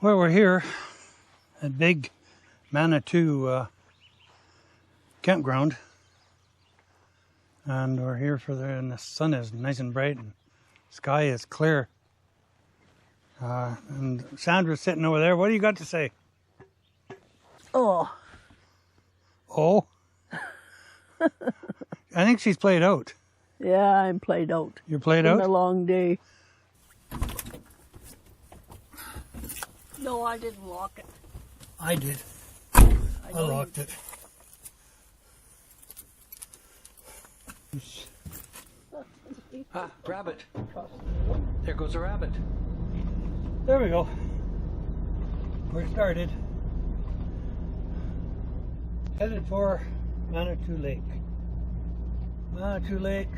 Well, we're here at Big Manitou Campground, and we're here and the sun is nice and bright and sky is clear. And Sandra's sitting over there. What do you got to say? Oh. Oh? I think she's played out. Yeah, I'm played out. You're played out? out? It's been a long day. No, I didn't lock it. I did. I locked it. Ah, rabbit. There goes a rabbit. There we go. We're started. Headed for Manitou Lake. Manitou Lake.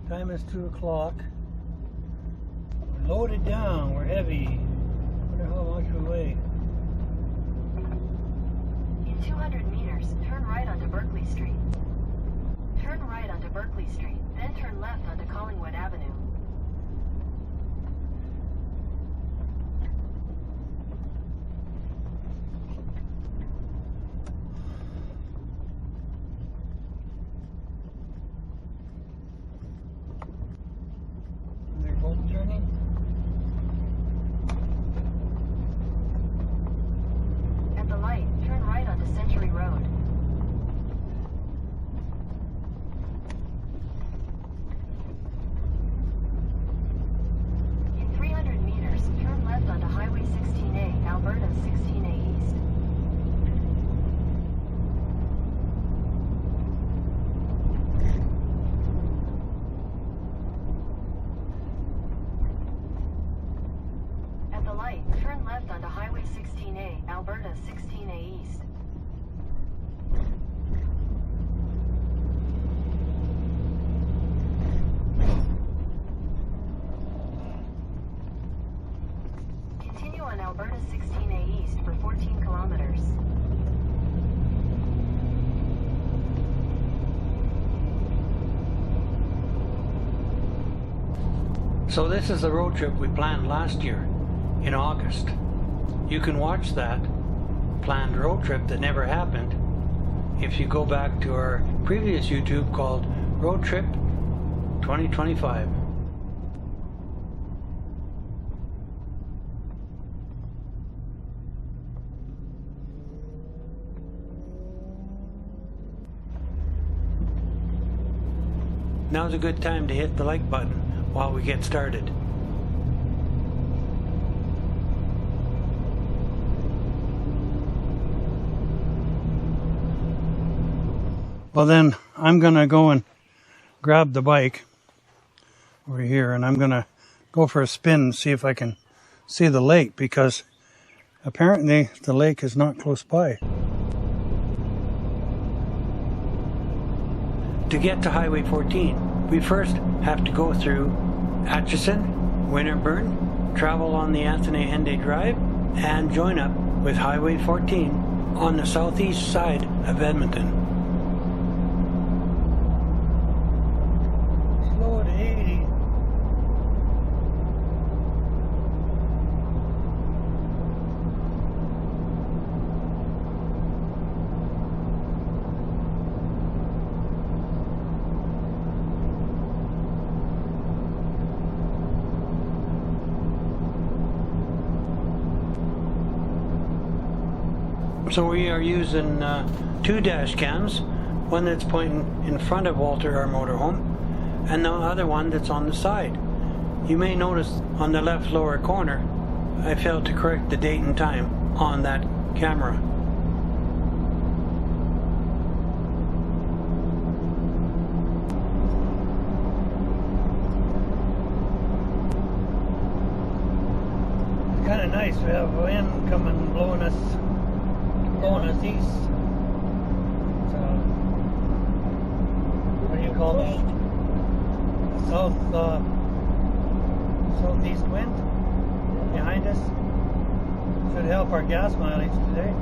Time is 2 o'clock. We're loaded down. We're heavy. Wonder how much we weigh. In 200 meters, turn right onto Berkeley Street. Turn right onto Berkeley Street, then turn left onto Collingwood Avenue. They're both turning. At the light, turn right onto Century Road. In 300 meters, turn left onto Highway 16A, Alberta 16A East. At the light, turn left onto Highway 16A, Alberta 16A East. Continue on Alberta 16A East for 14 kilometers. So this is the road trip we planned last year in August. You can watch that planned road trip that never happened if you go back to our previous YouTube called Road Trip 2025. Now's a good time to hit the like button while we get started. Well then, I'm gonna go and grab the bike over here and I'm gonna go for a spin and see if I can see the lake, because apparently the lake is not close by. To get to Highway 14, we first have to go through Atchison, Winterburn, travel on the Anthony Henday Drive, and join up with Highway 14 on the southeast side of Edmonton. Slow to 80. So we are using 2 dash cams, one that's pointing in front of Walter, our motorhome, and the other one that's on the side. You may notice on the left lower corner, I failed to correct the date and time on that camera. It's kind of nice. We have wind coming, blowing us east. So, what do you call that? Southeast wind behind us. Should help our gas mileage today.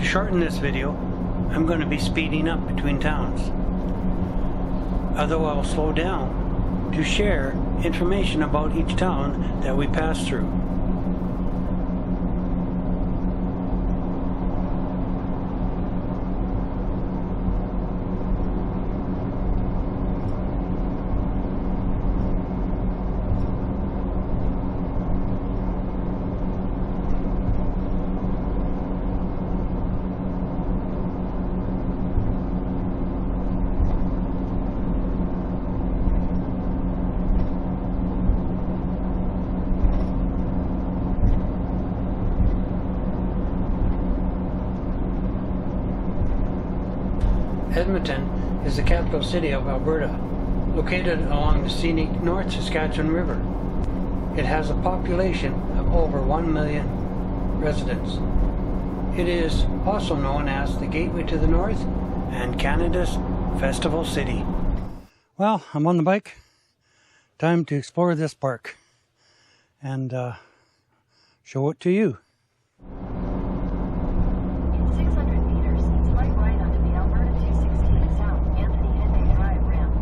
shorten this video, I'm going to be speeding up between towns. Although I'll slow down to share information about each town that we pass through. Edmonton is the capital city of Alberta, located along the scenic North Saskatchewan River. It has a population of over 1 million residents. It is also known as the Gateway to the North and Canada's Festival City. Well, I'm on the bike. Time to explore this park and show it to you. In 600 meters, slight right onto the Alberta 216 South Anthony Henday Drive ramp.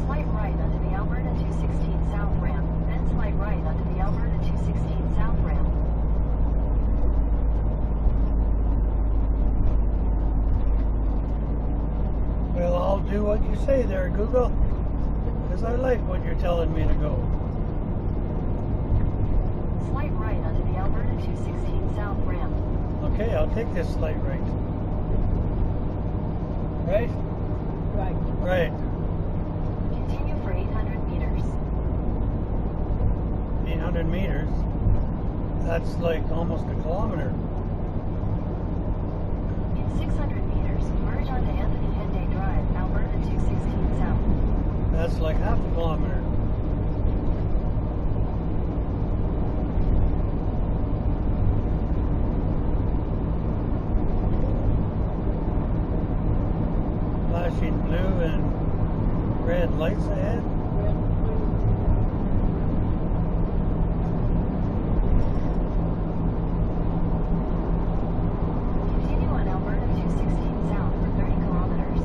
Slight right onto the Alberta 216 South ramp, then slight right onto the Alberta 216 South ramp. Well, I'll do what you say there, Google, because I like what you're telling me to go. Slight right onto the Alberta 216 South ramp. Okay, I'll take this slight right. Right? Right. Right. Continue for 800 meters. 800 meters. That's like almost a kilometer. In 600 meters, merge onto Anthony Henday Drive, Alberta 216 South. That's like half a kilometer. Flashing blue and red lights ahead. Continue on Alberta 216 South for 30 kilometers.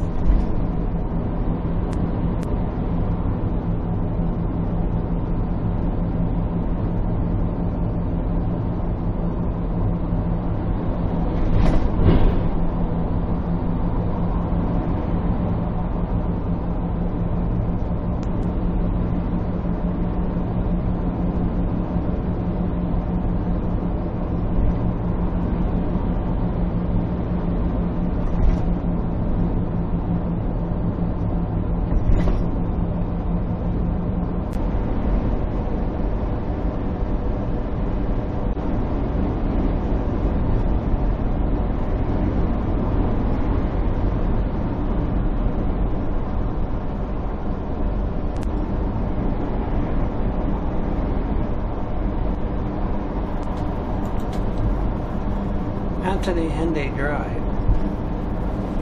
Anthony Henday Drive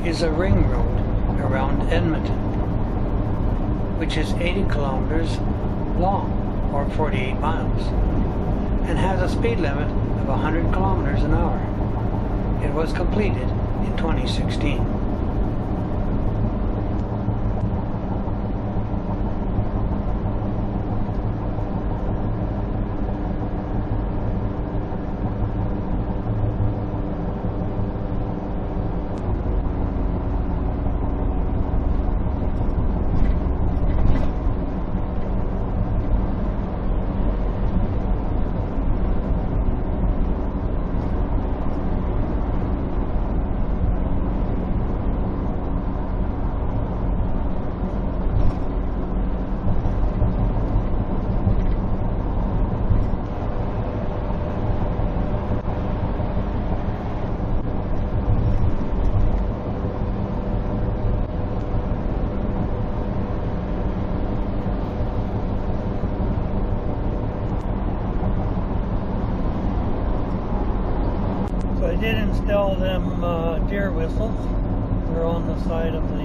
is a ring road around Edmonton, which is 80 kilometers long, or 48 miles, and has a speed limit of 100 kilometers an hour. It was completed in 2016. did install them deer whistles. They're on the side of the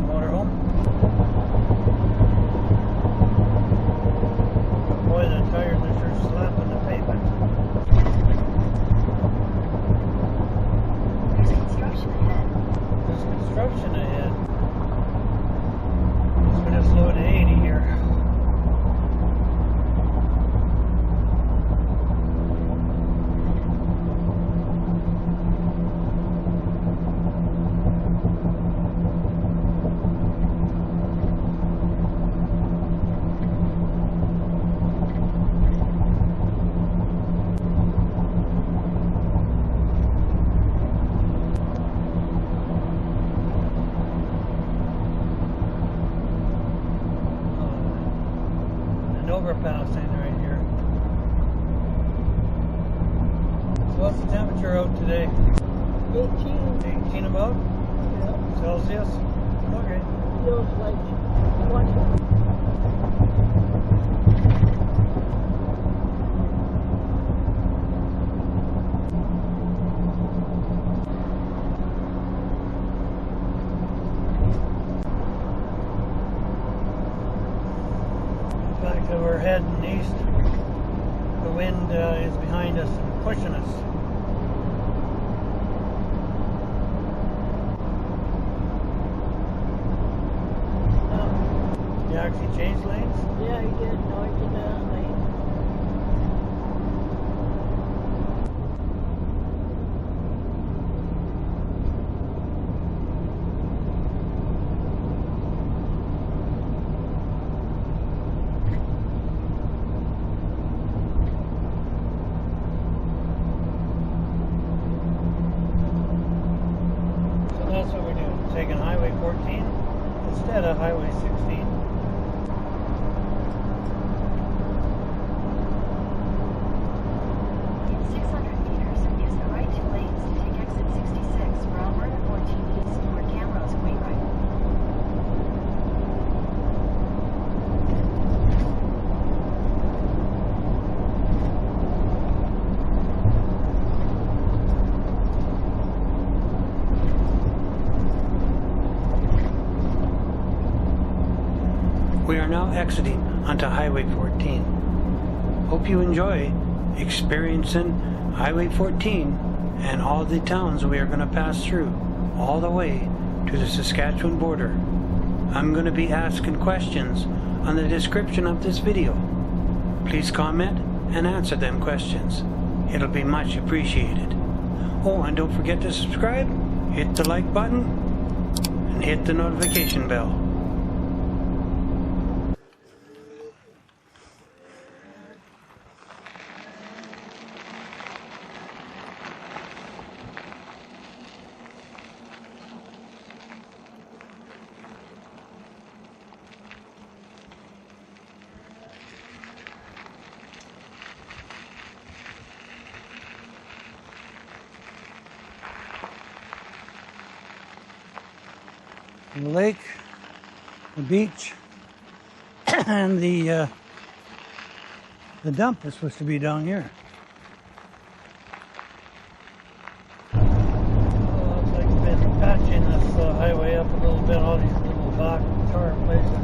motorhome. Boy, the tires are sure slapping the pavement. There's construction ahead. There's construction ahead. It's going to slow to 80 here. Overpassing right here. So what's the temperature out today? 18. 18 about? Yeah. Celsius? Okay. Feels like 20. We're heading east. The wind is behind us and pushing us. You actually changed lanes? Yeah, he did. No, he did that lane. That's what we're doing, taking Highway 14 instead of Highway 16. In 600 meters, use the right two lanes to take exit 66 for Alberta 14 East toward Camrose, Wainwright. We are now exiting onto Highway 14. Hope you enjoy experiencing Highway 14 and all the towns we are going to pass through all the way to the Saskatchewan border. I'm going to be asking questions on the description of this video. Please comment and answer them questions. It'll be much appreciated. Oh, and don't forget to subscribe, hit the like button, and hit the notification bell. The lake, the beach, and the dump is supposed to be down here. Well, looks like we've been patching this highway up a little bit, all these little back tar places.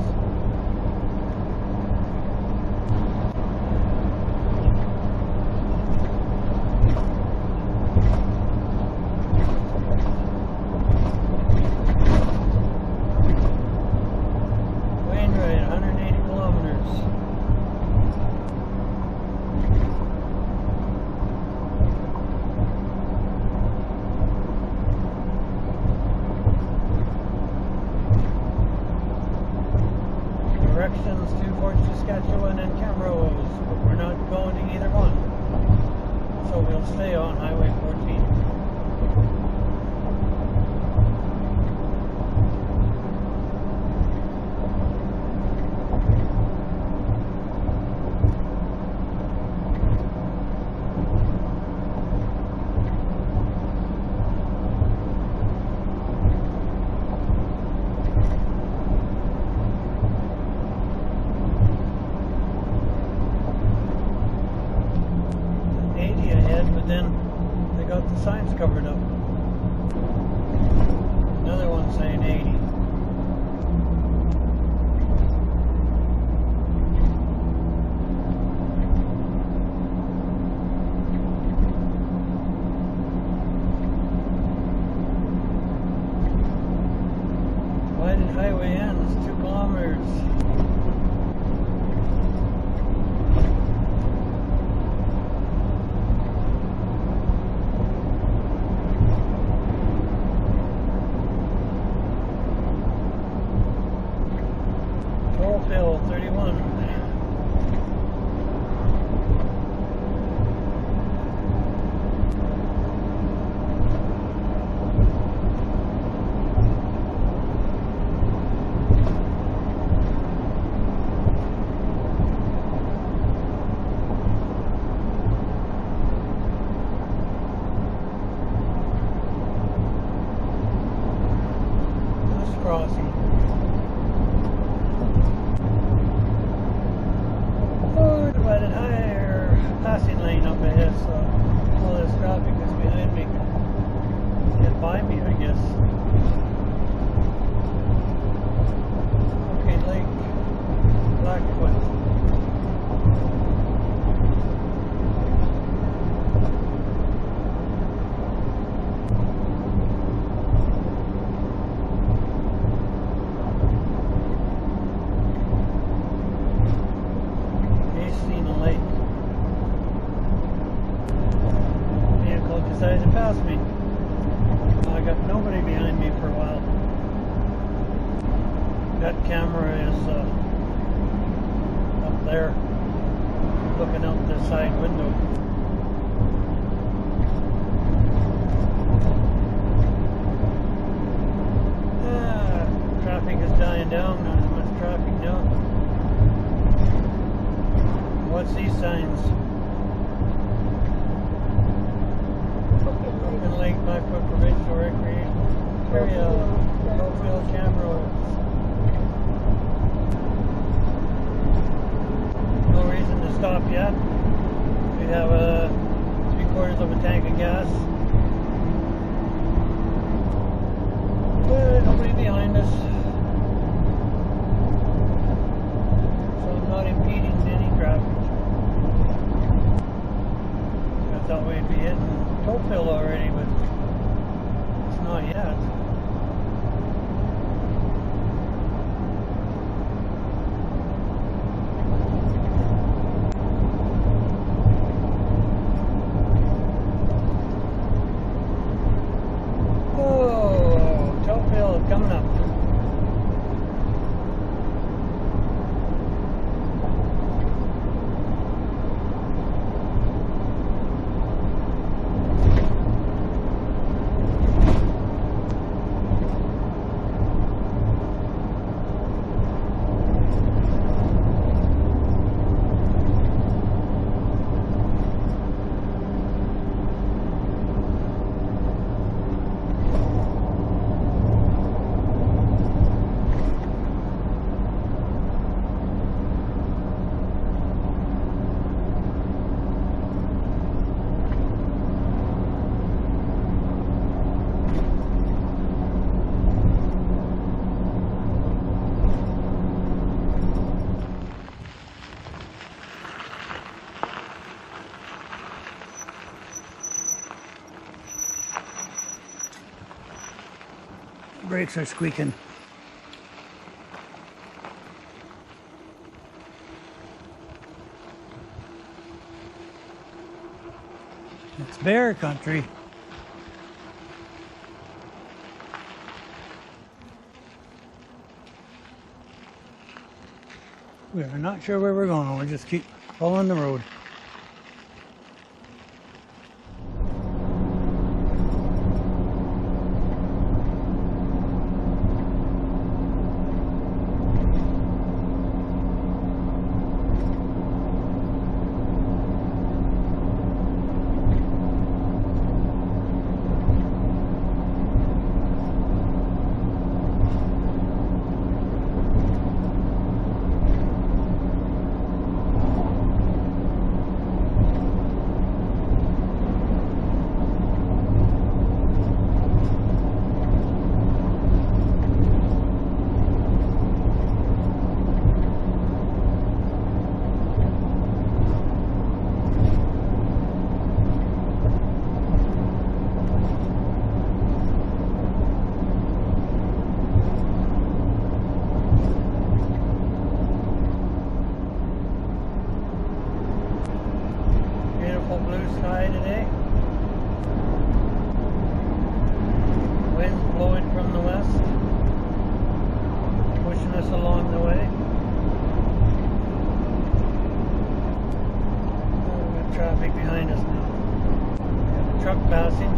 Directions to Fort Saskatchewan and Camrose, but we're not going to either one. So we'll stay on Highway 14. got the signs covered up. Another one saying 80. Why did highway ends 2 kilometers? Tofield 31. This crossing. Divided higher passing lane up ahead, so all this traffic is behind me. Get by me, I guess. Okay, Lake Blackfoot. Decided to pass me. Well, I got nobody behind me for a while. That camera is up there, looking out the side window. Traffic is dying down. Not as much traffic now. What's these signs? Lake Blackfoot Provincial Recreation Area, Tofield Campground. No reason to stop yet. We have 3/4 of a tank of gas. Nobody behind us. So I'm not impeding any traffic. I thought we'd be hitting Tofield already, but it's not yet. Oh, Tofield coming up. Brakes are squeaking. It's bear country. We're not sure where we're going. We'll just keep following the road. blue sky today. Winds blowing from the west, pushing us along the way. Oh, we have traffic behind us now. We have a truck passing.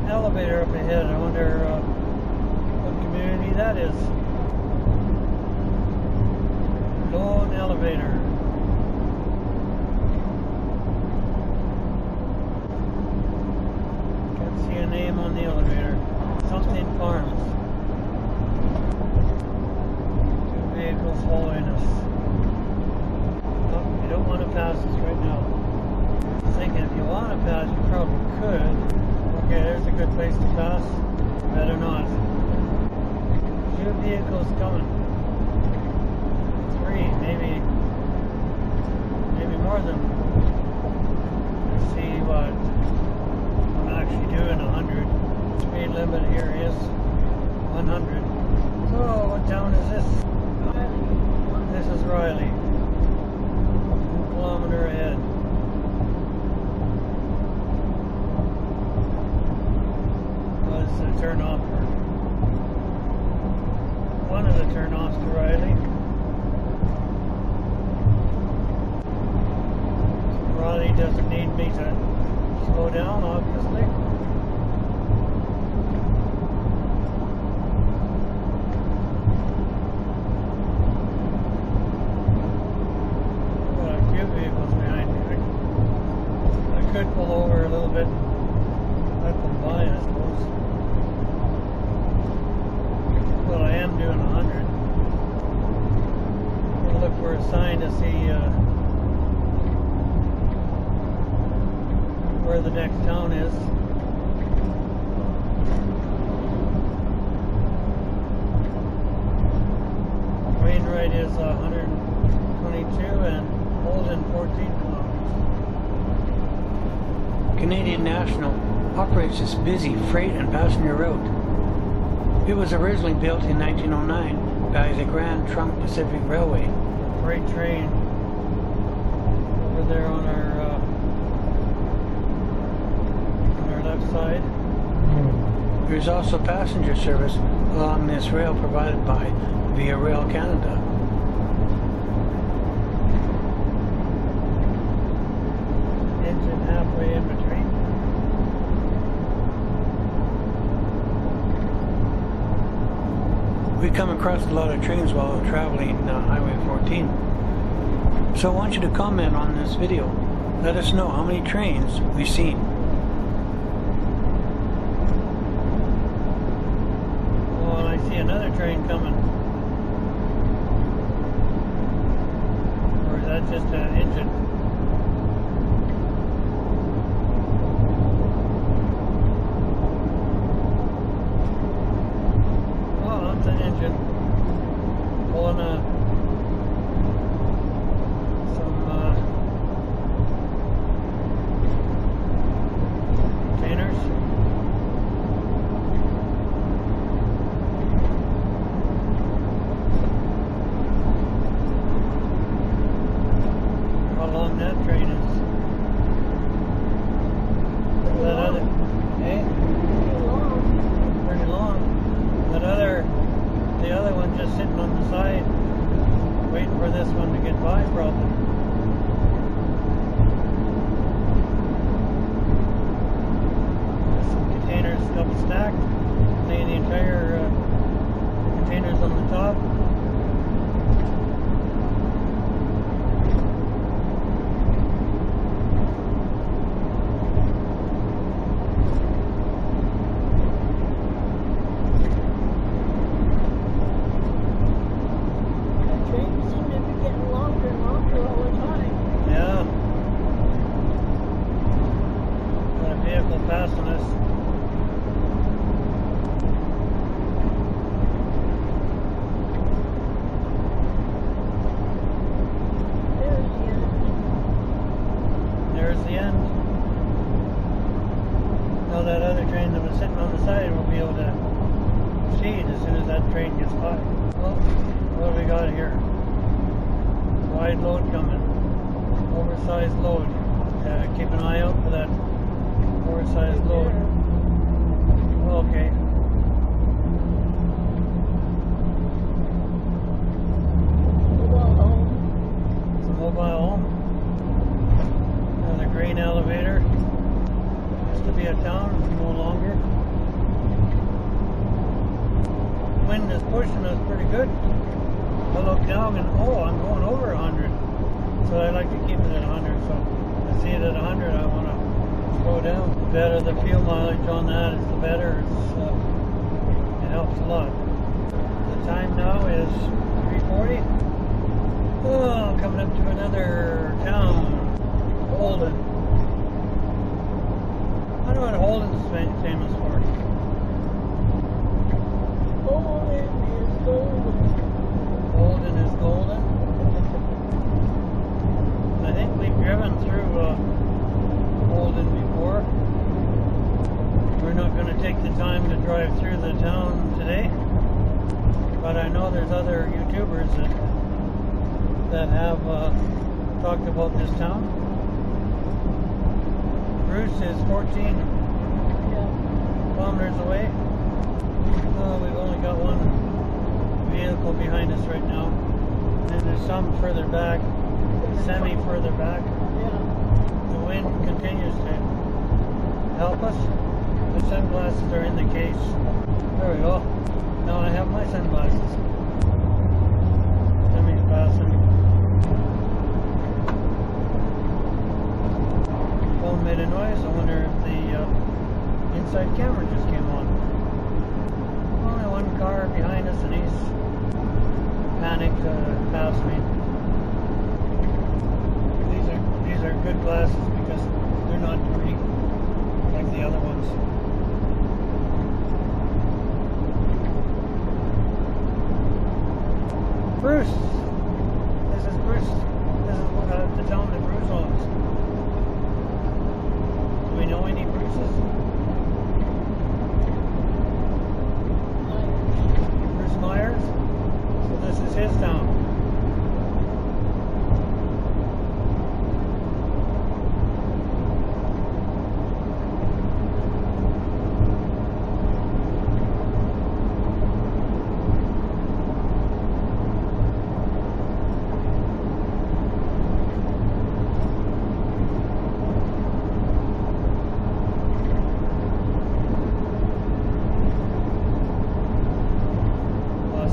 An elevator up ahead. I wonder what community that is. Golden elevator. Can't see a name on the elevator. Something Farms. Two vehicles following us. Oh, you don't want to pass us right now. I'm thinking if you want to pass, you probably could. Okay, there's a good place to pass. Better not. Two vehicles coming. Three, maybe more than. Let's see what I'm actually doing. 100. Speed limit here is 100. So what town is this? Ryley. This is Ryley. 1 kilometer ahead. What's the turn off for? One of the turn-offs to Ryley. Ryley doesn't need me to slow down, obviously. Got a few vehicles behind me. I could pull over a little bit. Let them by, I suppose. Well, I am doing 100. I'm going to look for a sign to see where the next town is. Wainwright is 122 and Holden 14 kilometers. Canadian National operates this busy freight and passenger route. It was originally built in 1909 by the Grand Trunk Pacific Railway. Freight train over there on our left side. There is also passenger service along this rail provided by Via Rail Canada. Engine halfway in between. We come across a lot of trains while traveling Highway 14. So I want you to comment on this video. Let us know how many trains we've seen. Oh, and I see another train coming. Or is that just an engine? Oh, that's an engine. Pulling some containers. How long that train is. That other, eh? Too long. Pretty long. The other one just sitting on the side, waiting for this one to get by probably. There's some containers up stacked, laying the entire containers on the top. The trains seem to be getting longer and longer all the time. Yeah. Got a vehicle passing us. There's the end. There's the end. Now that other train that was sitting on the side will be able to proceed as soon as that train gets by. Well, what do we got here? Wide load coming. Over 4-size load. Keep an eye out for that 4-size load. Okay. Mobile home. It's a mobile home. Another grain elevator. Used to be a town, no longer. Wind is pushing us pretty good. I look down and I'm going over 100. So I like to keep it at 100. So I see it at 100, I want to go down. The better the fuel mileage on that is, the better. It helps a lot. The time now is 3:40. Oh, coming up to another town, Holden. I don't know what Holden's famous for. Holden is golden. Holden is golden. I think we've driven through Holden before. We're not going to take the time to drive through the town today, but I know there's other YouTubers that have talked about this town. Bruce is 14 kilometers away. We've only got one vehicle behind us right now, and there's some further back, semi further back. The wind continues to help us. The sunglasses are in the case. There we go. Now I have my sunglasses. Semi's passing. Phone made a noise. I wonder if the inside camera just came on. Only one car behind us, and he's panicked past me. These are good glasses because they're not dirty like the other ones. Bruce. This is Bruce. This is the town that Bruce owns. Do we know any Bruces? Bruce Myers? So this is his town.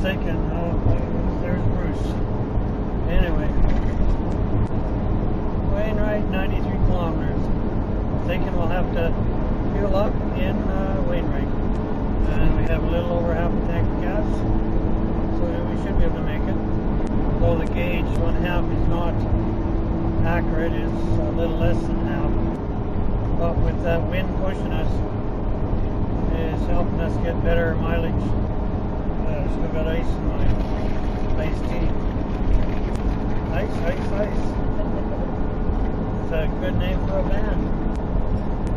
Thinking, there's Bruce. Anyway, Wainwright, 93 kilometers. Thinking we'll have to fuel up in Wainwright. And we have a little over half a tank of gas, so we should be able to make it. Although the gauge 1/2 is not accurate, it's a little less than half. But with that wind pushing us, it's helping us get better mileage. Still got ice in my iced tea. Ice. It's a good name for a band.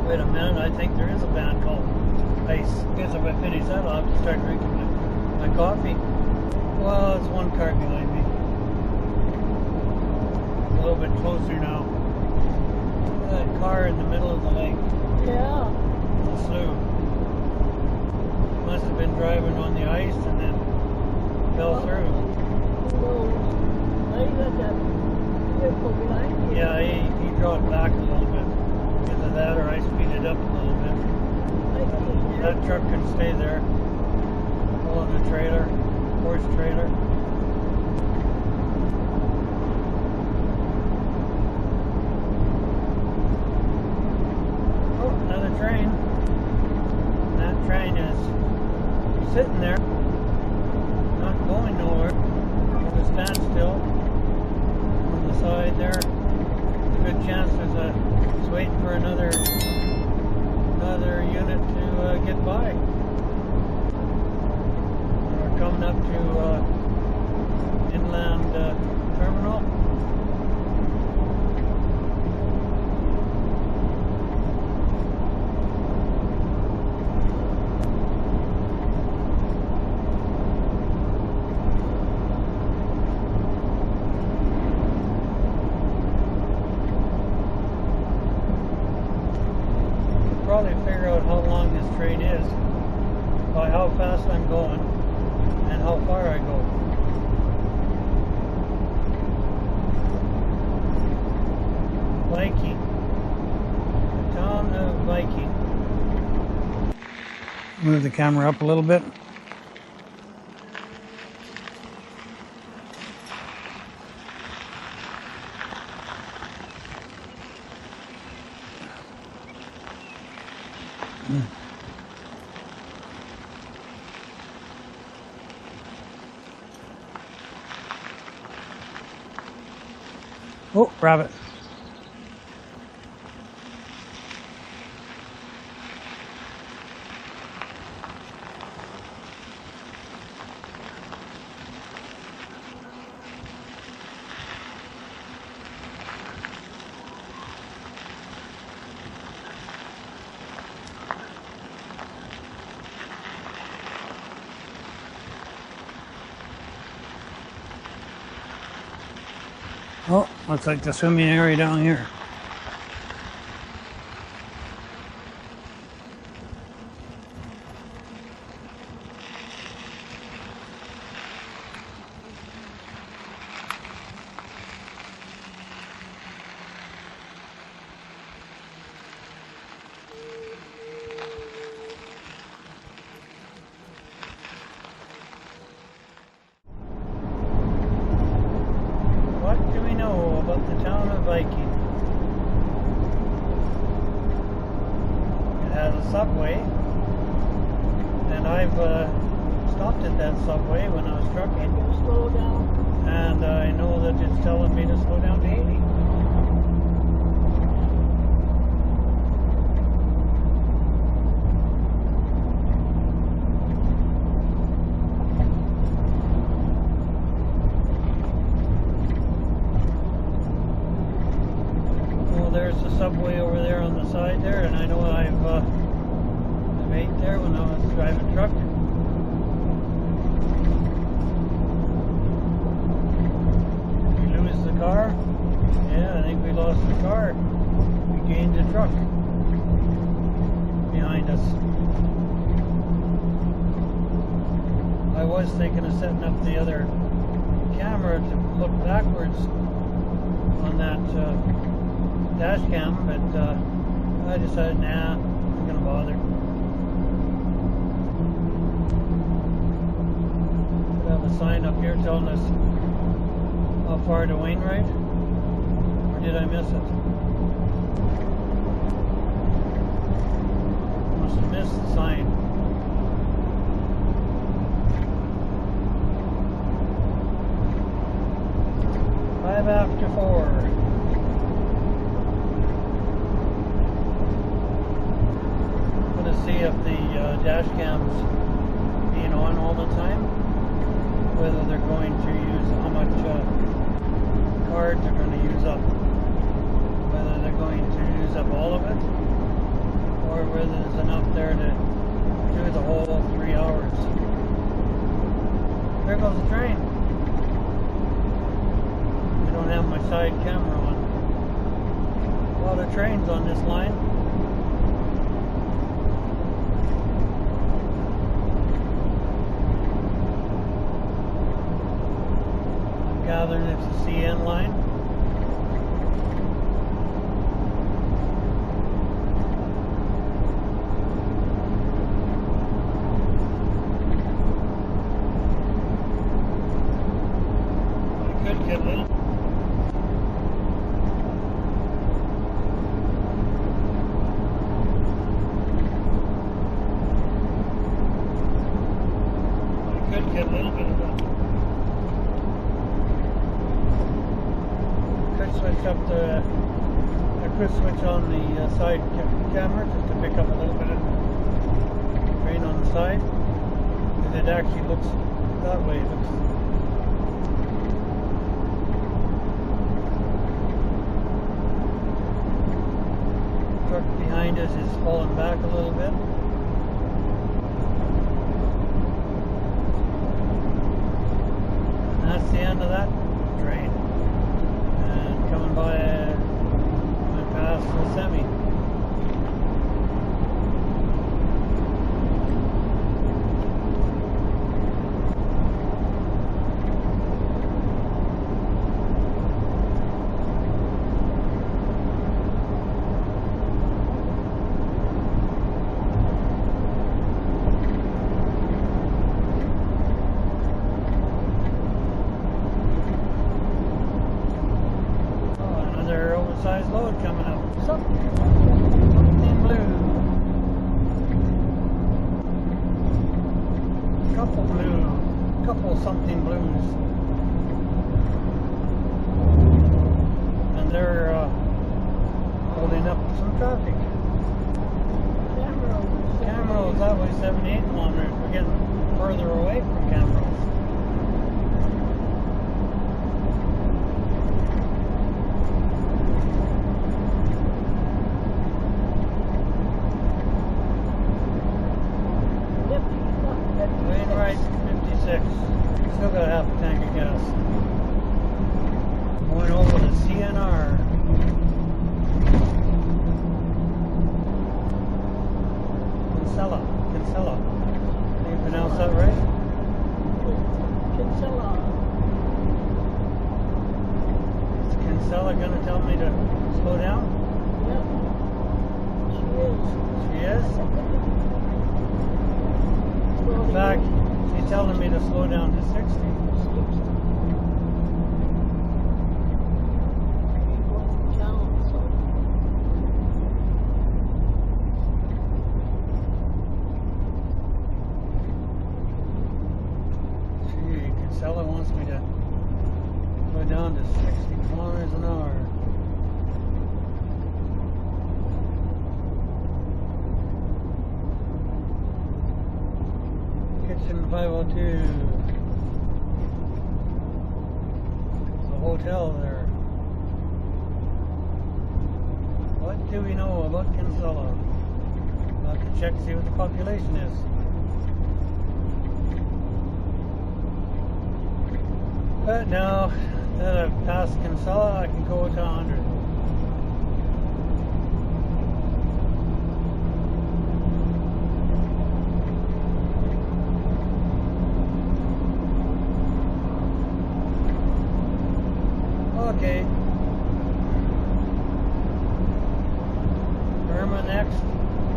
Wait a minute, I think there is a band called Ice. Guess if I finish that, I'll have to start drinking my coffee. Well, it's one car behind me. A little bit closer now. Look at that car in the middle of the lake. Yeah. The slough. Must have been driving on the ice and then fell through. No. Now you got that vehicle behind you. Yeah, he dropped back a little bit. Either that or I speeded up a little bit. That truck can stay there. Pulling the trailer, horse trailer. Oh, another train. That train is sitting there, not going nowhere. There's a standstill on the side there. There's a good chance it's waiting for another unit to get by. We're coming up to inland terminal. probably figure out how long this train is by how fast I'm going and how far I go. Viking. The town of Viking. Move the camera up a little bit. Oh, rabbit. Oh, looks like the swimming area down here. The town of Viking. It has a subway, and I've stopped at that subway when I was trucking. Slow down. And I know that it's telling me to slow down to 80. There's the subway over there on the side there, and I know I've ate there when I was driving truck. We lose the car. Yeah, I think we lost the car. We gained the truck behind us. I was thinking of setting up the other camera to look backwards on that dash cam, but I decided, nah, I'm not gonna bother. We have a sign up here telling us how far to Wainwright, or did I miss it? Must have missed the sign. Five after 4. See if the dash cams being on all the time, whether they're going to use how much cards they're going to use up, whether they're going to use up all of it, or whether there's enough there to do the whole 3 hours. There goes the train. I don't have my side camera on. A lot of trains on this line. Gathering it's the CN line. I could get a little. I could get a little bit of that. Switch up the, I could switch on the side camera just to pick up a little bit of rain on the side, because it actually looks that way. It looks truck behind us is falling back a little bit. And that's the end of that train. Coming by, went past the semi. size load coming up. Something. Something blue. Couple blue. Couple something blues. And they're holding up some traffic. Camrose, that way 78 kilometers. We're getting further away from Camrose. Wainwright 56. Still got half a tank of gas. Going over to CNR. Kinsella. Can you pronounce that right? Kinsella. Is Kinsella going to tell me to slow down? Yep. She is. She is? In fact, she's telling me to slow down to 60. Gee, Kinsella wants me to go down to 60 kilometers an hour. Kitchen 502. There's a hotel there. What do we know about Kinsella? I'll have to check to see what the population is. But now that I've passed Kinsella, I can go to 100. Okay. Irma next.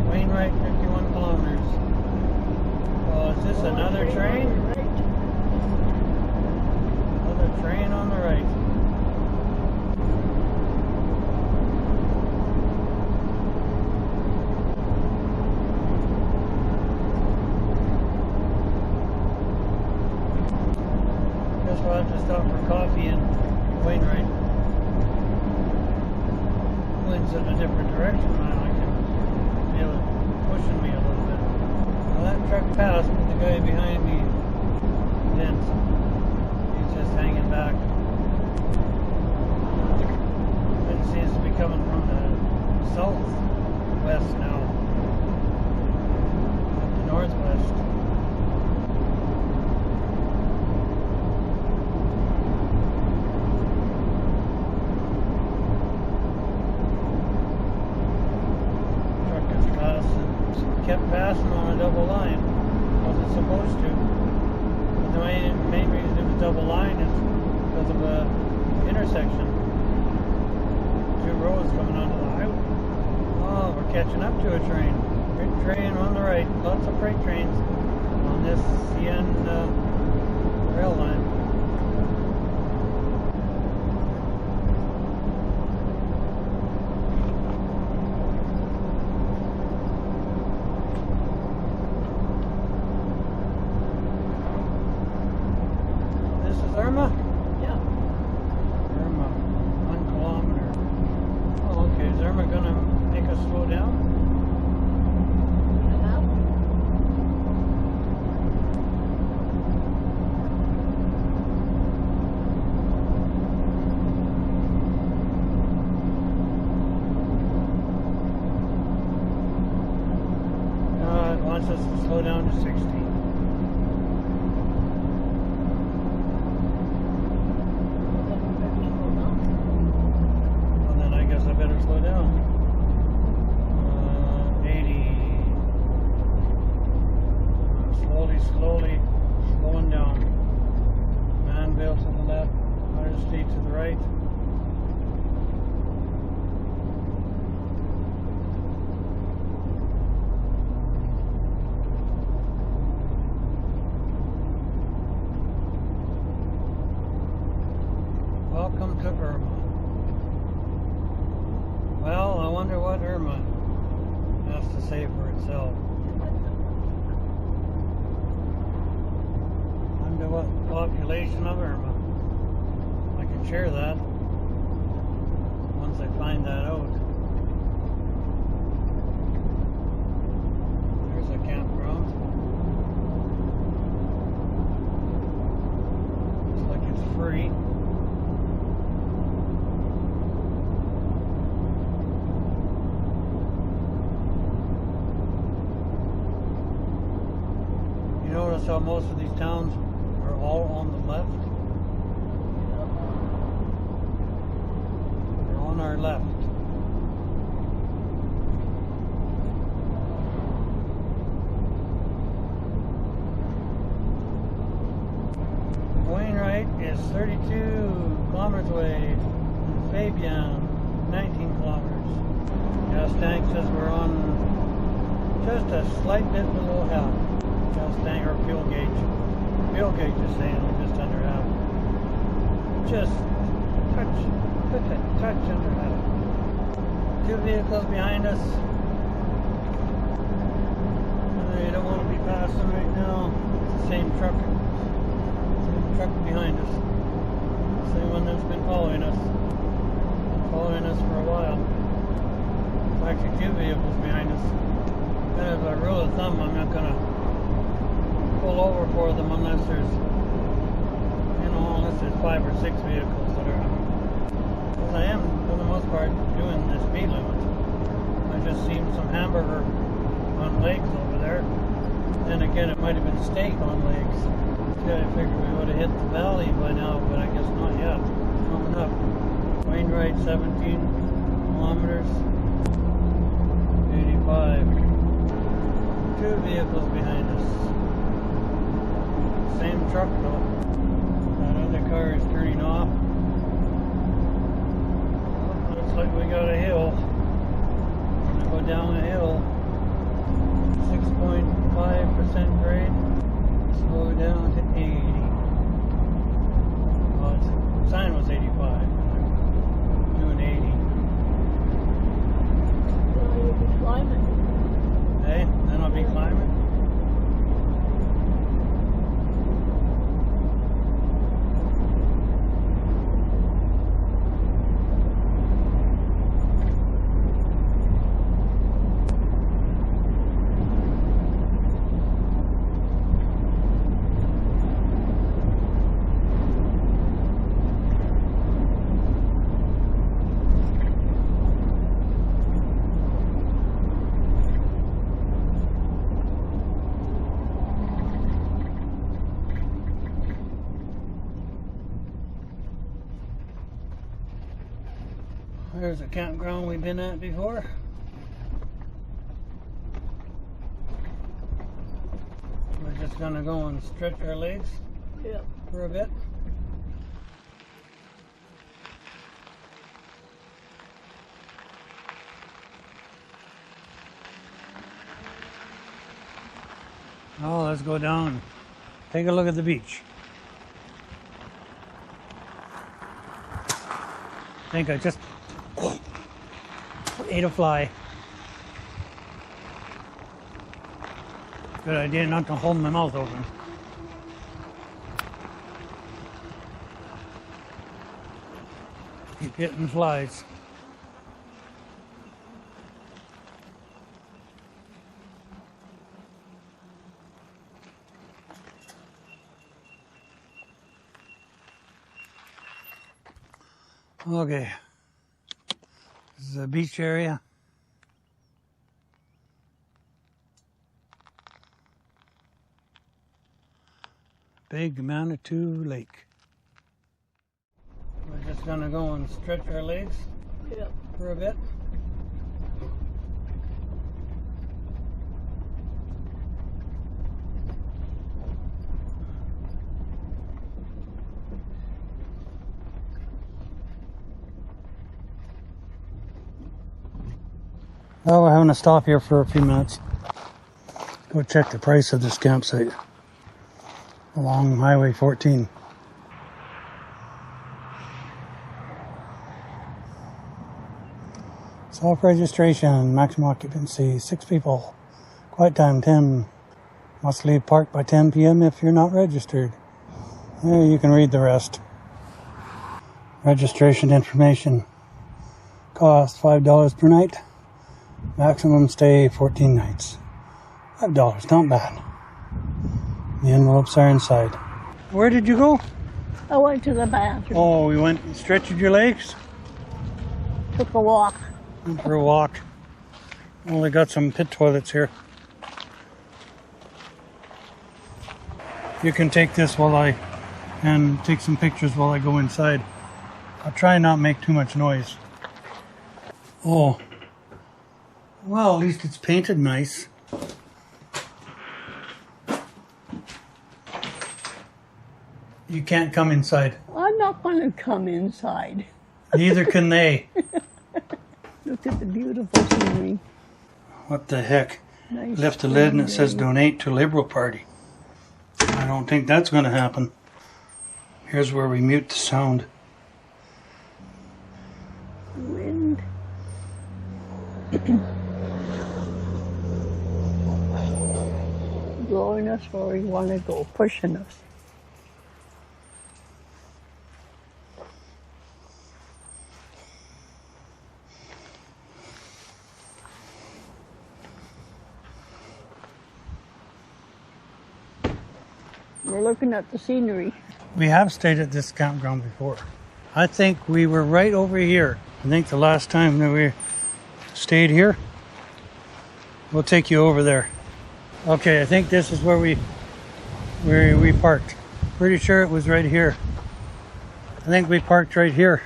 Wainwright, 51 kilometers. Oh, is this another train? Another train on the right. Guess we'll have to stop for coffee in Wainwright. Wind's in a different direction now. I can feel it pushing me a little bit. Well, that truck passed, but the guy behind me didn't. He's just hanging back. It seems to be coming from the southwest now. The northwest. Kept passing on a double line. Wasn't supposed to. But the main reason it was double line is because of a intersection. Two roads coming onto the highway. Oh, we're catching up to a train. Freight train on the right. Lots of freight trains on this CN rail line. Irma? Yeah. Irma, 1 kilometer. Oh, okay. Is Irma gonna make us slow down? It wants us to slow down to 60. Slow down. 80. Slowly slowing down. Manville to the left, Marsden to the right. wonder what Irma has to say for itself. Wonder what population of Irma. I can share that once I find that out. There's a campground. Looks like it's free. You notice how most of these towns are all on the left? They're on our left. Wainwright is 32 kilometers away. Fabyan, 19 kilometers. Gas tank says we're on just a slight bit below half. Gas tank or fuel gauge. Fuel gauge is saying we're just under half. Just a touch under half. 2 vehicles behind us. They don't want to be passing right now. It's the same truck. Same truck behind us. Same one that's been following us. Following us for a while. Actually 2 vehicles behind us. Kind of a rule of thumb, I'm not gonna pull over for them unless there's, unless there's 5 or 6 vehicles that are, because I am, for the most part, doing the speed limit. I just seen some hamburger on legs over there. Then again, it might have been steak on legs. I figured we would have hit the valley by now, but I guess not yet. Coming up. Wainwright, 17 kilometers. 85. 2 vehicles behind us. Same truck though. That other car is turning off. Oh, looks like we got a hill. Gonna go down a hill. 6.5% grade. Slow down to 80. Well, the sign was 85. I'm doing 80. Well, you'll be climbing. Hey, then I'll be climbing. There's a campground we've been at before. We're just gonna go and stretch our legs for a bit. Oh, let's go down. Take a look at the beach. I think I just ate a fly. Good idea not to hold my mouth open. Keep hitting flies. Okay. This is a beach area. Big Manitou Lake. We're just gonna go and stretch our legs for a bit. Well, we're having to stop here for a few minutes. Go check the price of this campsite along Highway 14. Self-registration, maximum occupancy, 6 people. Quiet time, 10. Must leave park by 10 p.m. if you're not registered. There, you can read the rest. Registration information. Cost $5 per night. Maximum stay 14 nights. $5, not bad. The envelopes are inside. Where did you go? I went to the bathroom. Oh, you went and stretched your legs? Took a walk. Went for a walk. Well, they got some pit toilets here. You can take this and take some pictures while I go inside. I'll try and not make too much noise. Oh. Well, at least it's painted nice. You can't come inside. I'm not going to come inside. Neither can they. Look at the beautiful scenery. What the heck? Nice Lift the lid and it says day. donate to Liberal Party. I don't think that's going to happen. Here's where we mute the sound. Wind. Blowing us where we want to go, pushing us. We're looking at the scenery. We have stayed at this campground before. I think we were right over here. I think the last time that we stayed here. We'll take you over there. Okay, I think this is where we parked. Pretty sure it was right here. I think we parked right here.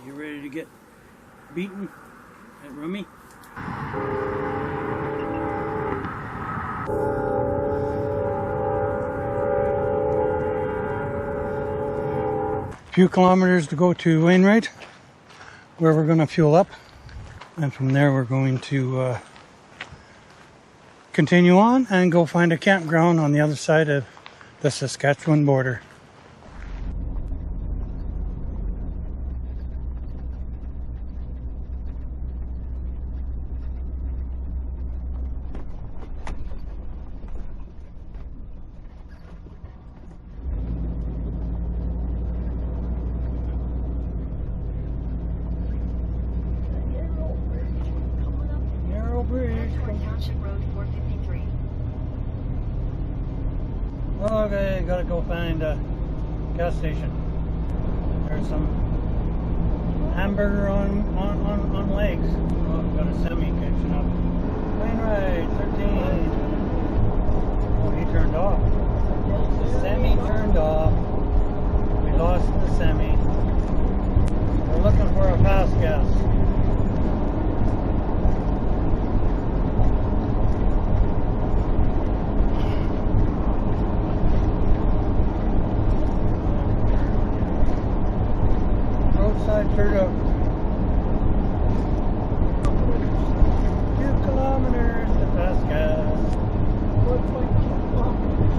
You ready to get beaten at rummy? Few kilometers to go to Wainwright, where we're going to fuel up, and from there we're going to continue on and go find a campground on the other side of the Saskatchewan border. Township Road 453. Okay, gotta go find a gas station. There's some hamburger on legs. Oh, got a semi catching up. Wainwright, 13. Oh, he turned off. The semi turned off. We lost the semi. We're looking for a fast gas. Turned up 2 kilometers to fast gas. 1.2 kilometers.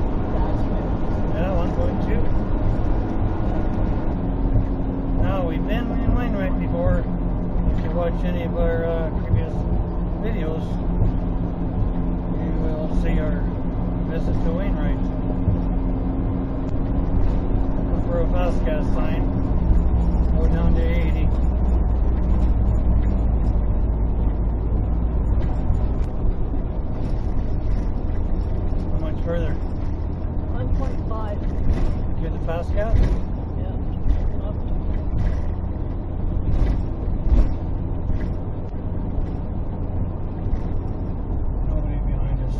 Yeah, 1.2. Now, we've been in Wainwright before. If you watch any of our previous videos, you will see our visit to Wainwright. Looking for a fast gas sign. Go down to 80. How much further? 1.5. Get the fast gas? Yeah. Nobody behind us.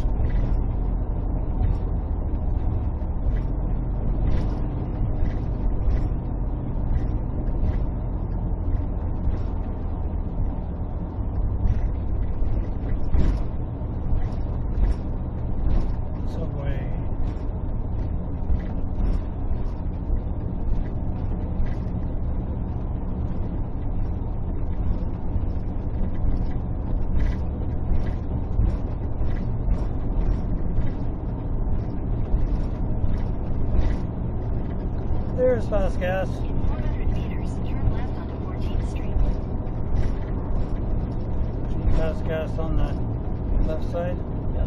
There's fast gas. In 400 meters, turn left onto 14th Street. Fast gas on the left side. Yeah.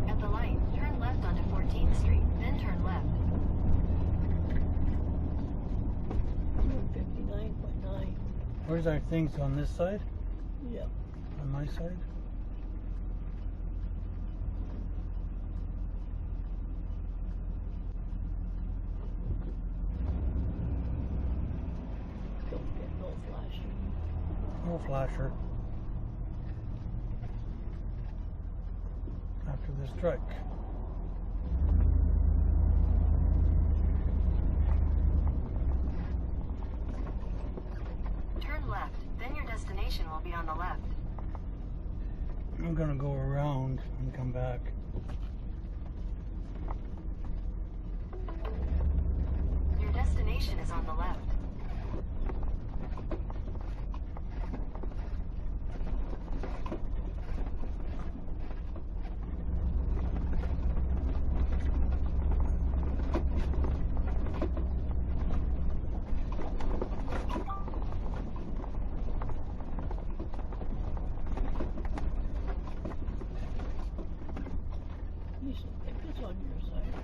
At the light, turn left onto 14th Street, then turn left. 59.9. Where's our things on this side? Yeah. On my side? Don't get no flashing. No flasher. After this truck. Turn left, then your destination will be on the left. I'm gonna go around and come back. Your destination is on the left. You should think it's on your side.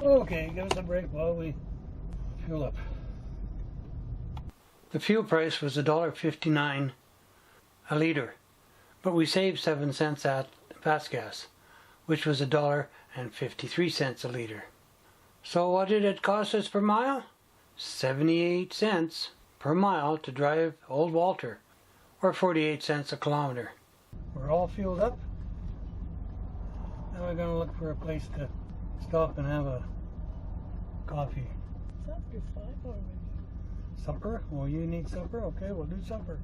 Okay, give us a break while we fuel up. The fuel price was $1.59 a litre, but we saved 7 cents at fast gas, which was $1.53 a litre. So what did it cost us per mile? 78 cents per mile to drive Old Walter, or 48 cents a kilometre. We're all fueled up. Now we're gonna look for a place to stop and have a coffee. It's after 5 already. Supper? Well, you need supper? Okay, we'll do supper.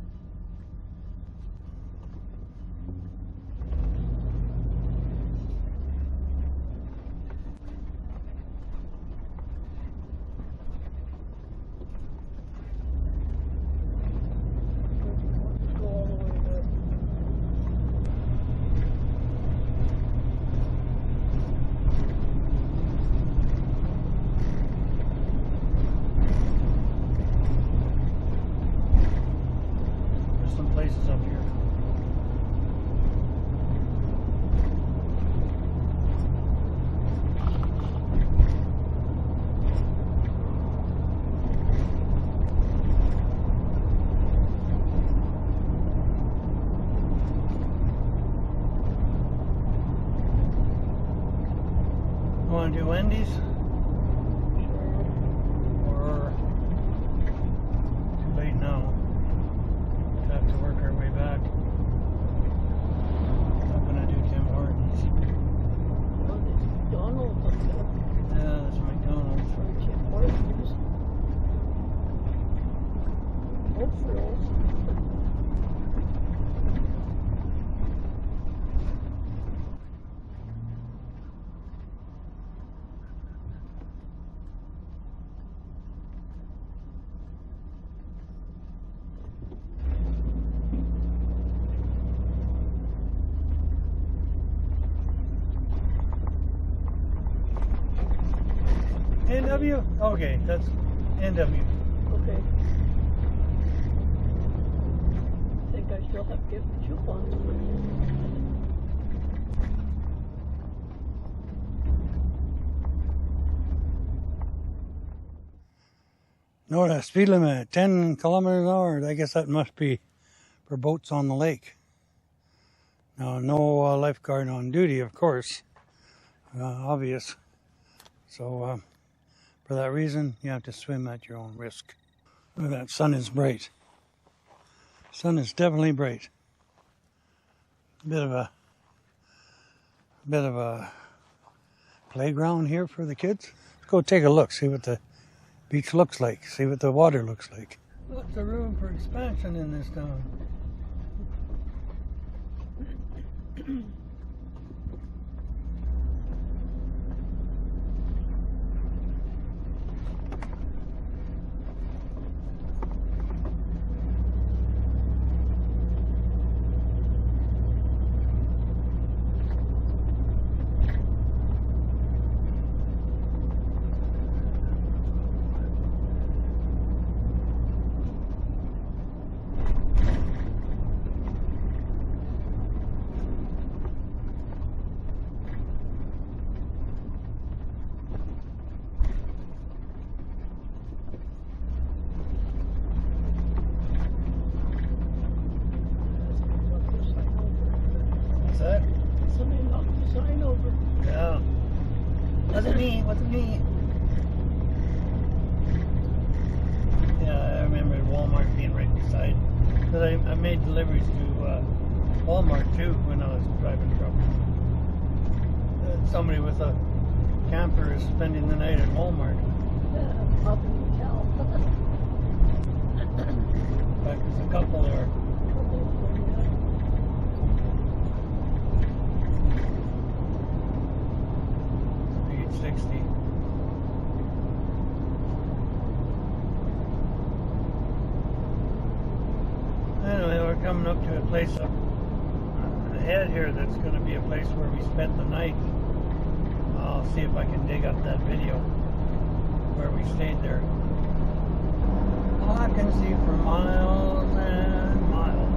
Go all the way there. There's some places up here. Want to do Wendy's? Sure. Or too late now. Have to work our way back. Not gonna do Tim Hortons. Oh, there's McDonald's up there. Yeah, that's McDonald's. Or Tim Hortons. No frills. NW? Okay, that's NW. Okay. I think I still have gift coupons. No, the speed limit, 10 kilometers an hour. I guess that must be for boats on the lake. Now, no lifeguard on duty, of course. Obvious. So, for that reason, you have to swim at your own risk. Look at that, sun is bright. Sun is definitely bright. A bit of a bit of a playground here for the kids. Let's go take a look, see what the beach looks like, see what the water looks like. Lots of room for expansion in this town. Somebody knocked the sign over. Yeah. Wasn't me. Yeah, I remember Walmart being right beside. Because I made deliveries to Walmart too when I was driving truck. Somebody with a camper is spending the night at Walmart. Yeah, up in the cow. In fact, there's a couple there. Speed 60. Anyway, we're coming up to a place up ahead here that's going to be a place where we spent the night. I'll see if I can dig up that video where we stayed there. All I can see for miles and miles.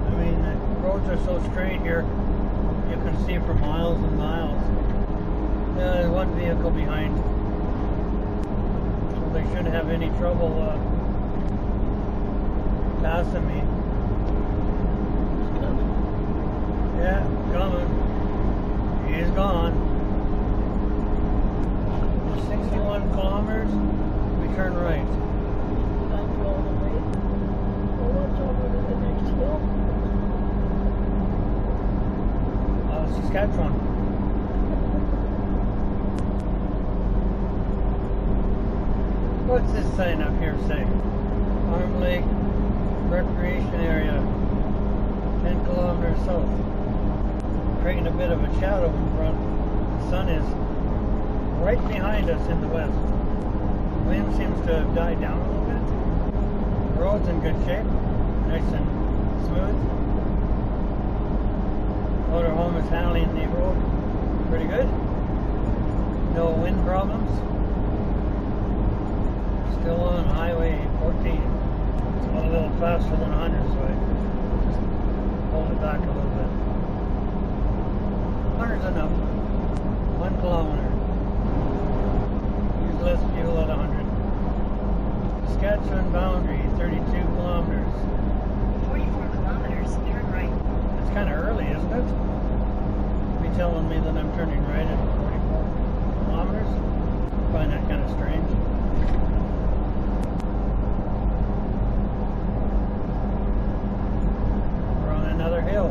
I mean, the roads are so straight here, you can see for miles and miles. There's one vehicle behind, so they shouldn't have any trouble passing me. Yeah, coming. He's gone. 61 kilometers, we turn right. Not go all the way. Well, what's over to the next hill? Saskatchewan. What's this sign up here say? Arm Lake Recreation Area, 10 kilometers south. Creating a bit of a shadow in front. The sun is right behind us in the west. The wind seems to have died down a little bit. The road's in good shape, nice and smooth. Motorhome is handling the road pretty good. No wind problems. Still on Highway 14. It's going a little faster than 100, so I just hold it back a little bit. 100's enough. 1 kilometer. Use less fuel at 100. Saskatchewan boundary, 32 kilometers. 44 kilometers, turn right. It's kind of early, isn't it? Be telling me that I'm turning right at 44 kilometers. I find that kind of strange. We're on another hill.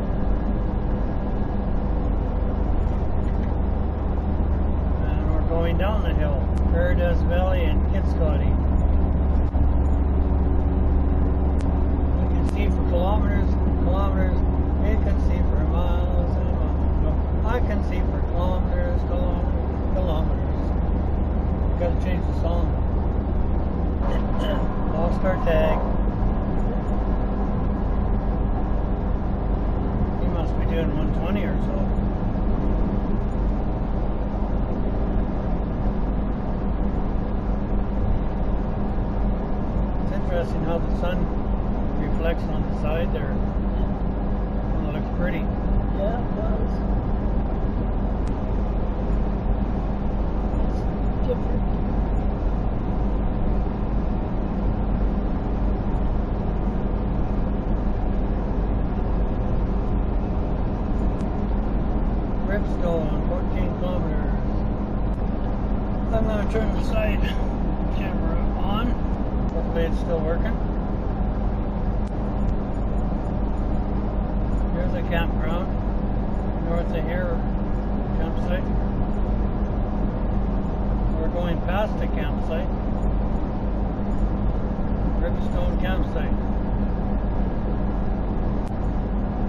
And we're going down the hill. Paradise Valley and Kinsella. You can see for kilometers and kilometers. You can see for miles and miles. I can see for kilometers. Gotta change the song. Lost our tag. He must be doing 120 or so. It's interesting how the sun reflects on the side there. It looks pretty. Yeah, it does. It's different. Ripstone, 14 kilometers. I'm going to turn the side camera on. Hopefully it's still working. Here's a campground. north of here campsite. We're going past the campsite. Ripstone campsite.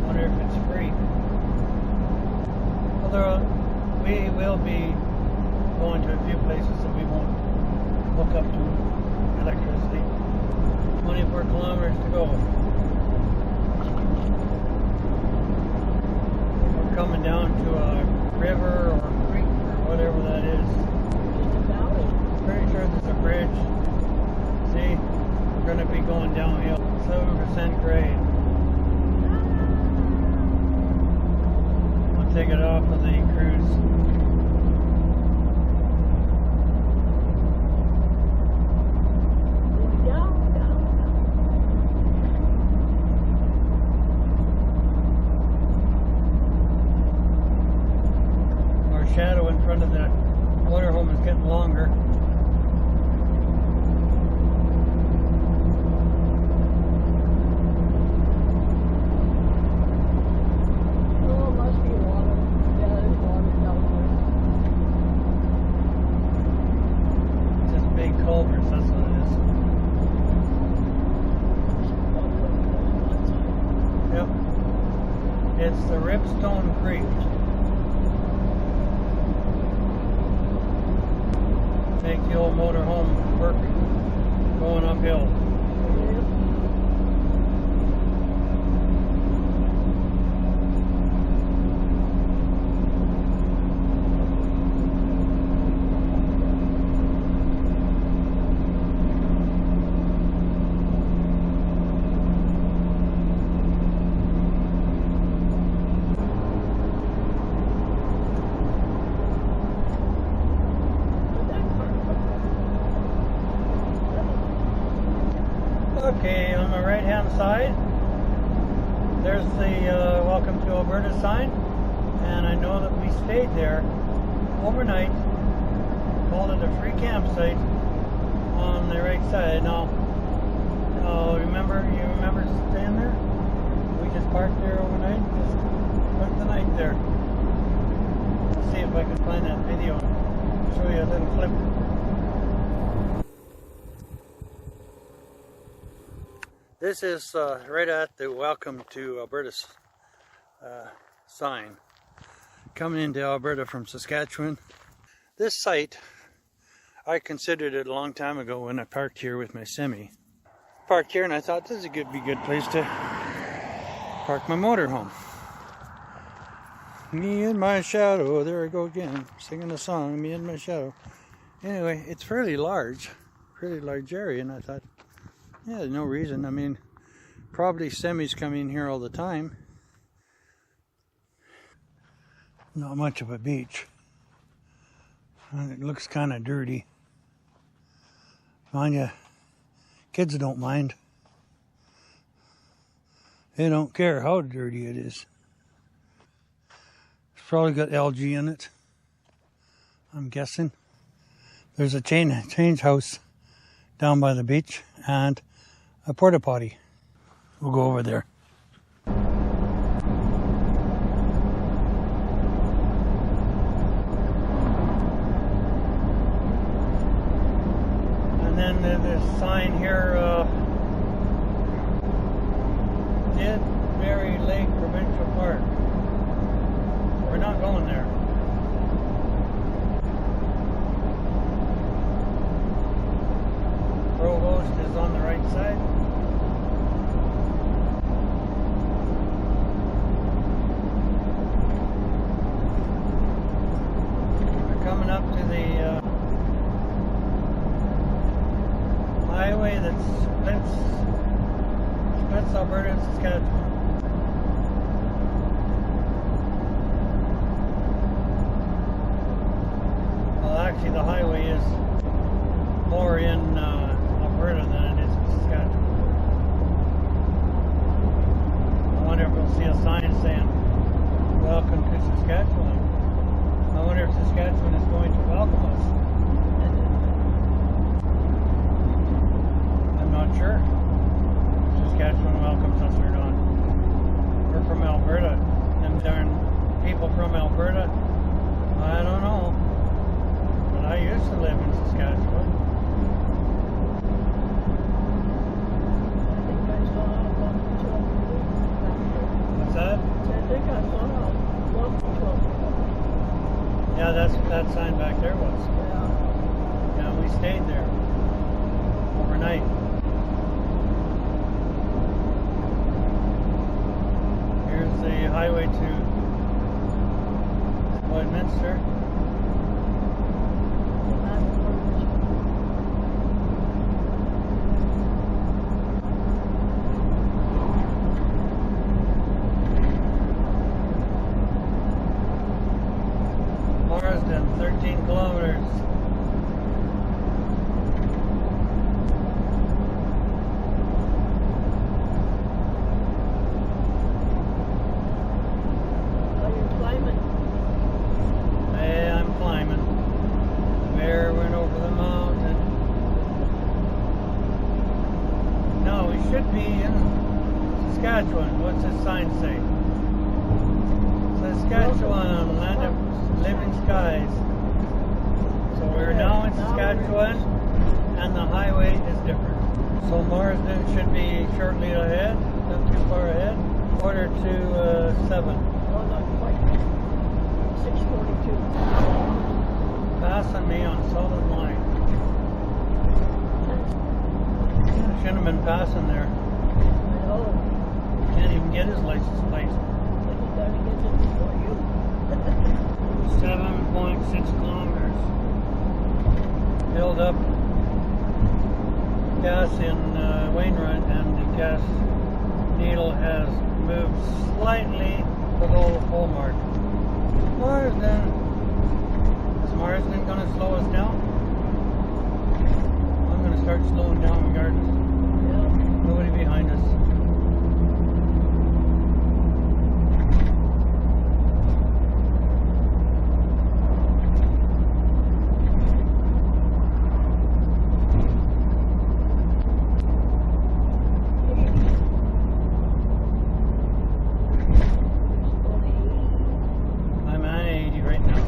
Wonder if it's free. Although we will be going to a few places that we won't hook up to electricity. 24 kilometers to go. We're coming down to a river or creek or whatever that is. Just a valley. Pretty sure there's a bridge. See, we're going to be going downhill. 7% grade. I'll take it off of the cruise. Going down, down, down. Our shadow in front of the motorhome is getting longer. Oh, it must be water. Yeah, there's water down It's just big culverts, that's what it is. Yep. It's the Ripstone Creek. Take the old motorhome work going uphill. Okay, on my right hand side, there's the Welcome to Alberta sign, and I know that we stayed there overnight, called it a free campsite on the right side. Now, you remember staying there? We just parked there overnight, just spent the night there. Let's see if I can find that video, show you a little clip. This is right at the Welcome to Alberta sign. Coming into Alberta from Saskatchewan. This site, I considered it a long time ago when I parked here with my semi. Parked here and I thought this would be a good place to park my motorhome. Me and my shadow, there I go again, singing a song, me and my shadow. Anyway, it's fairly large area, and I thought, yeah, there's no reason. I mean, probably semis come in here all the time. Not much of a beach. And it looks kind of dirty. Mind you, kids don't mind. They don't care how dirty it is. It's probably got algae in it, I'm guessing. There's a change house down by the beach and a porta potty. We'll go over there. And then there's this sign here, Tidbury Lake Provincial Park. We're not going there. Provost is on the right side. We're coming up to the highway that splits Alberta and Saskatchewan. Well, actually the highway is more in Alberta than it is in Saskatchewan. I wonder if we'll see a sign saying, "Welcome to Saskatchewan." I wonder if Saskatchewan is going to welcome us. I'm not sure. Saskatchewan welcomes us or not. We're from Alberta. Them darn people from Alberta. I don't know. But I used to live in Saskatchewan. I think I saw a walking trail back there. What's that? I think I saw a walking trail. Yeah, that sign back there was. Yeah. Yeah, we stayed there overnight. Here's the highway to Lloydminster. Marsden, 13 kilometers. Are you climbing? Hey, I'm climbing. Bear went over the mountain. No, we should be in Saskatchewan. What's this sign say? Saskatchewan, land of living skies. So we're now in Saskatchewan, and the highway is different. So Marsden should be shortly ahead, not too far ahead. 6:45. Oh, not quite. 6:42. Passing me on solid line. Shouldn't have been passing there. I know. Can't even get his license plate. But you gotta get it before you. 7.6 kilometers. Filled up gas in Wainwright, and the gas needle has moved slightly below the full mark. Marsden. Is Marsden going to slow us down? I'm going to start slowing down regardless. Yeah. Nobody behind us. I'm at 80 right now.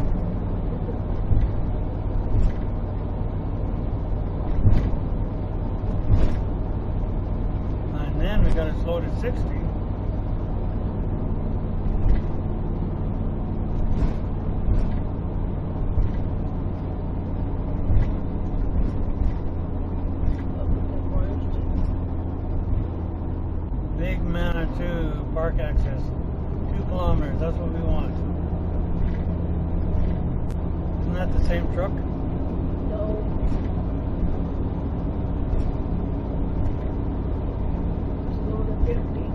And then we got to slow to 60. Big Manitou park access. 2 kilometers, that's what we want. Isn't that the same truck? No. Slow to 50.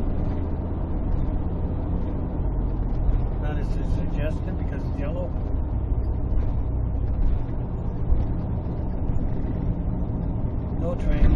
That is suggested because it's yellow. No train.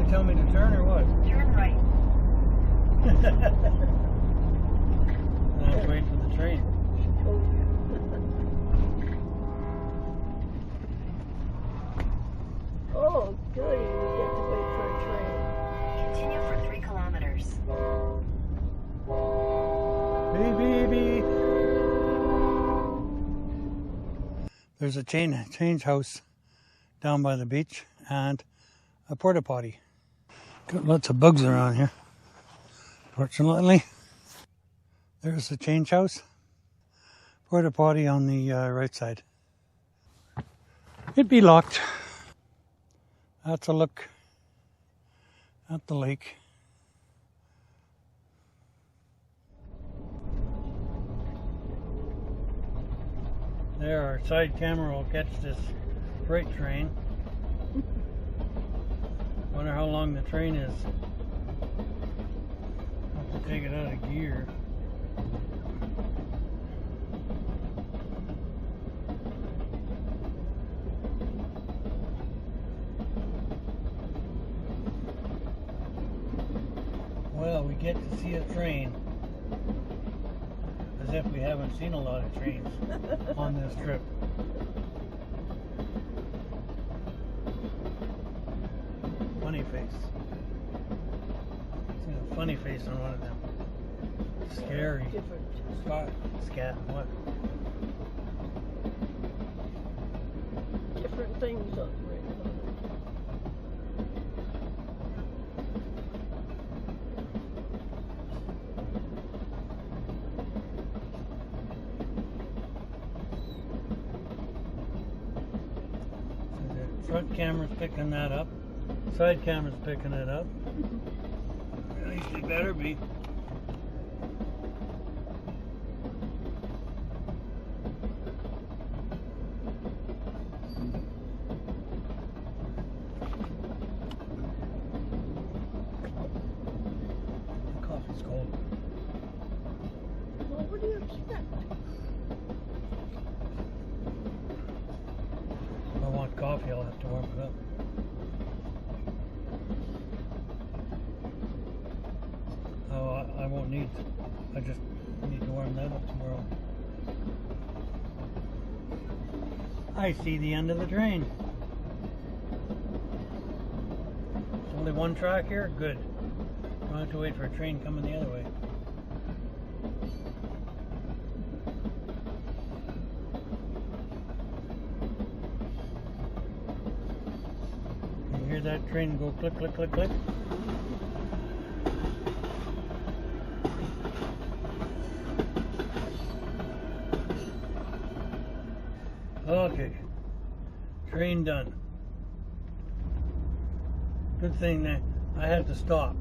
Tell me to turn or what? Turn right. I have to wait for the train. Oh, good. You get to wait for a train. Continue for 3 kilometers. Beep. There's a change house down by the beach and a porta potty. Got lots of bugs around here. Fortunately, there's the change house. Porta potty on the right side. It'd be locked. That's a look at the lake. There, our side camera will catch this freight train. Wonder how long the train is. Have to take it out of gear. Well, we get to see a train. As if we haven't seen a lot of trains on this trip. Funny face. See a funny face on one of them. Scary. Different. Scat. What? Different things up there. Front camera's picking that up. Side camera's picking it up. At least it better be. The coffee's cold. Well, what do you expect? If I want coffee, I'll have to warm it up. Oh, I won't need. I just need to warm that up tomorrow. I see the end of the train. There's only one track here? Good. Don't have to wait for a train coming the other way. Hear that train go click, click, click, click? Okay, train done. Good thing that I had to stop.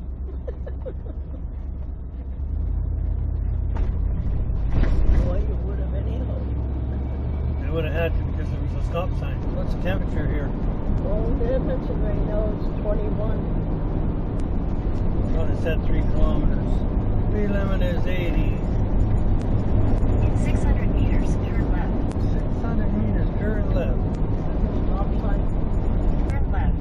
Well, you would have anyhow. I would have had to because there was a stop sign. What's the temperature here? Well, the Edmonton right now is 21. Well, it said 3 kilometers. Speed limit is 80. In 600 meters, turn left. 600 meters, turn left. Stop sign. Turn left.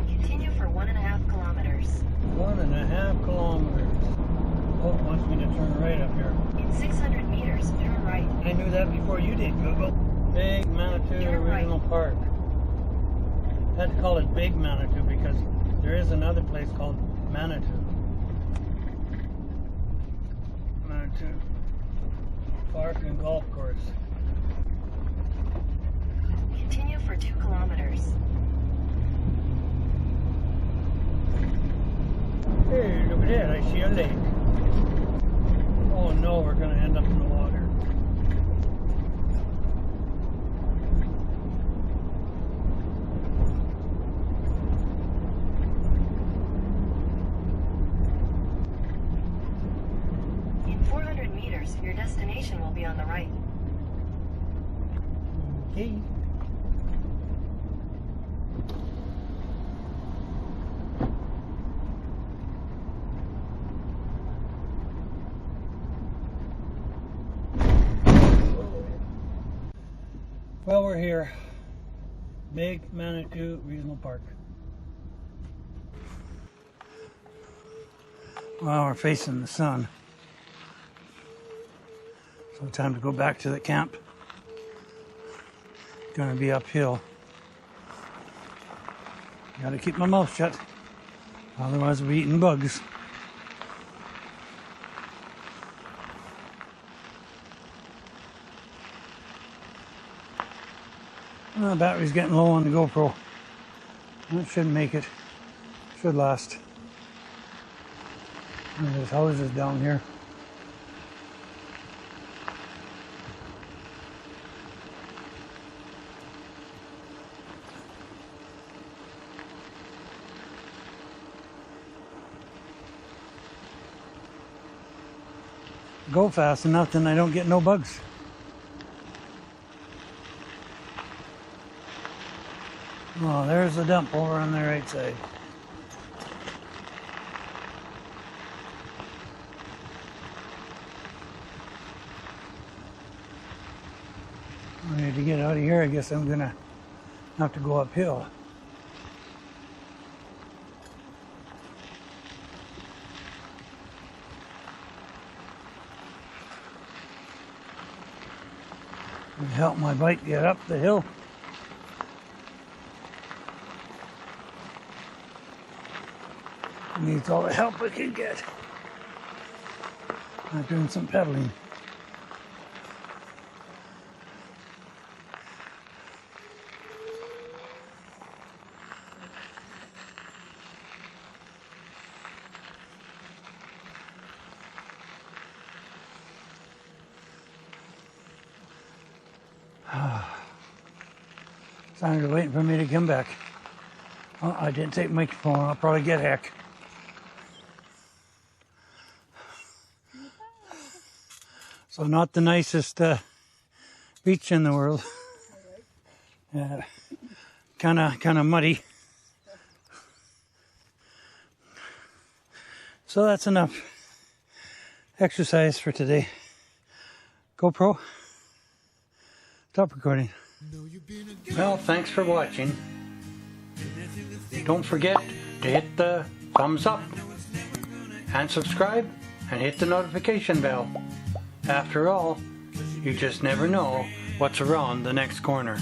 Continue for 1.5 kilometers. 1.5 kilometers. Oh, it wants me to turn right up here. In 600 meters, turn right. I knew that before you did, Google. Big Manitou Turn right. Regional Park. I had to call it Big Manitou because there is another place called Manitou. Manitou Park and Golf Course. Continue for 2 kilometers. Hey, look at that, I see a lake. Oh no, we're gonna end up in the water. In 400 meters, your destination will be on the right. Okay. Well, we're here. Big Manitou Regional Park. Well, we're facing the sun. So time to go back to the camp. Gonna be uphill. Gotta keep my mouth shut, otherwise we're eating bugs. The battery's getting low on the GoPro. That shouldn't make it. Should last. And there's houses down here. Go fast enough, then I don't get no bugs. Oh, there's the dump over on the right side. To get out of here, I guess I'm gonna have to go uphill. It'll help my bike get up the hill. It needs all the help it can get. I'm doing some pedaling. They're waiting for me to come back. Oh, I didn't take my phone. I'll probably get hacked. So not the nicest beach in the world. Kind of muddy. So that's enough exercise for today. GoPro, stop recording. Well, thanks for watching. Don't forget to hit the thumbs up and subscribe and hit the notification bell. After all, you just never know what's around the next corner.